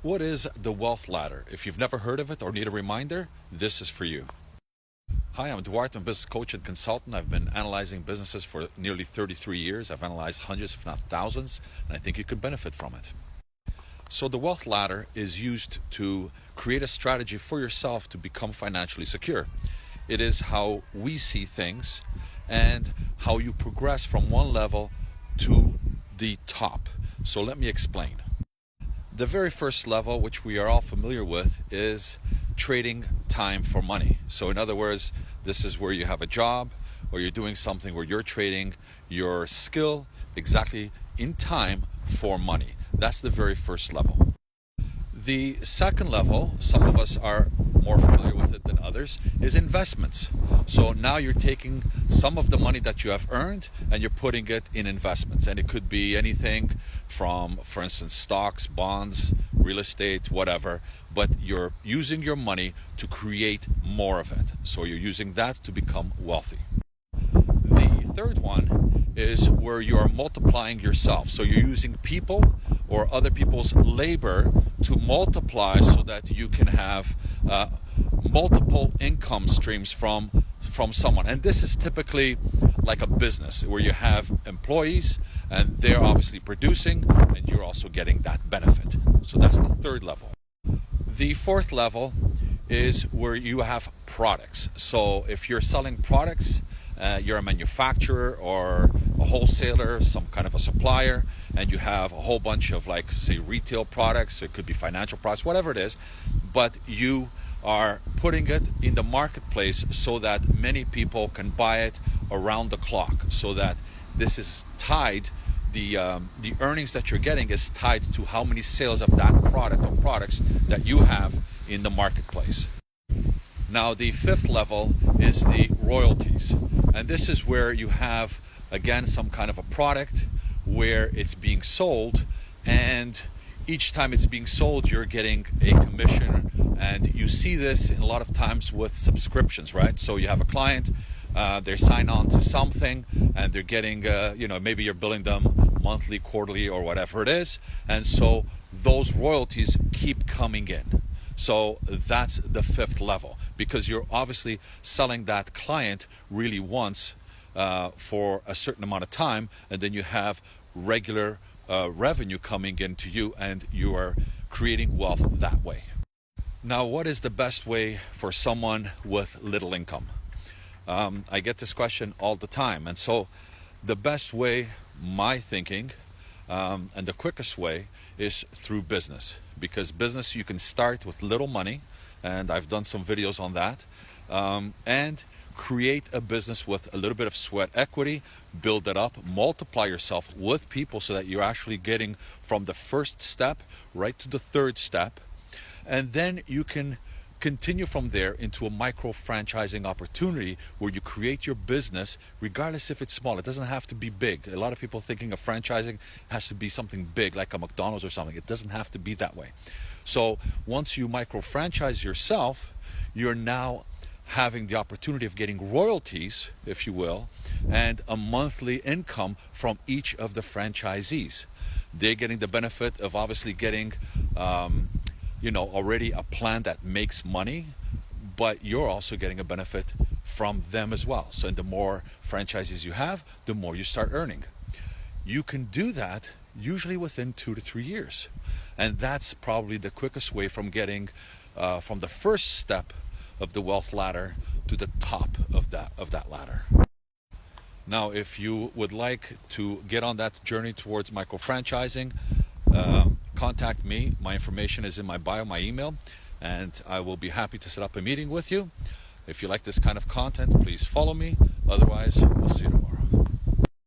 What is the wealth ladder? If you've never heard of it or need a reminder, this is for you. Hi, I'm Duarte. I'm a business coach and consultant. I've been analyzing businesses for nearly 33 years. I've analyzed hundreds, if not thousands, and I think you could benefit from it. So the wealth ladder is used to create a strategy for yourself to become financially secure. It is how we see things and how you progress from one level to the top. So let me explain. The very first level, which we are all familiar with, is trading time for money. So in other words, this is where you have a job or you're doing something where you're trading your skill exactly in time for money. That's the very first level. The second level, some of us are more familiar with it than others, is investments. So now you're taking some of the money that you have earned and you're putting it in investments. And it could be anything from, for instance, stocks, bonds, real estate, whatever. But you're using your money to create more of it. So you're using that to become wealthy. The third one is where you are multiplying yourself. So you're using people or other people's labor to multiply so that you can have multiple income streams from someone. And this is typically like a business where you have employees and they're obviously producing and you're also getting that benefit. So that's the third level. The fourth level is where you have products. So if you're selling products, you're a manufacturer or a wholesaler, some kind of a supplier, and you have a whole bunch of, like, say, retail products, it could be financial products, whatever it is, but you are putting it in the marketplace so that many people can buy it around the clock, so that this is tied, the earnings that you're getting is tied to how many sales of that product or products that you have in the marketplace. Now the fifth level is the royalties, and this is where you have, again, some kind of a product where it's being sold, and each time it's being sold you're getting a commission. And you see this in a lot of times with subscriptions, right? So you have a client, they sign on to something and they're getting maybe you're billing them monthly, quarterly, or whatever it is, and so those royalties keep coming in. So that's the fifth level, because you're obviously selling that client really once for a certain amount of time, and then you have regular revenue coming into you, and you are creating wealth that way. Now, what is the best way for someone with little income? I get this question all the time, and so the best way, my thinking, and the quickest way is through business. Because business, you can start with little money, and I've done some videos on that, and create a business with a little bit of sweat equity, build it up, multiply yourself with people so that you're actually getting from the first step right to the third step, and then you can continue from there into a micro franchising opportunity where you create your business regardless if it's small. It doesn't have to be big. A lot of people thinking of franchising has to be something big like a McDonald's or something. It doesn't have to be that way. So once you micro franchise yourself, you're now having the opportunity of getting royalties, if you will, and a monthly income from each of the franchisees. They're getting the benefit of obviously getting already a plan that makes money, but you're also getting a benefit from them as well. So the more franchises you have, the more you start earning. You can do that usually within 2 to 3 years. And that's probably the quickest way from getting from the first step of the wealth ladder to the top of that ladder. Now, if you would like to get on that journey towards micro franchising, contact me. My information is in my bio, my email, and I will be happy to set up a meeting with you. If you like this kind of content, please follow me. Otherwise, we'll see you tomorrow.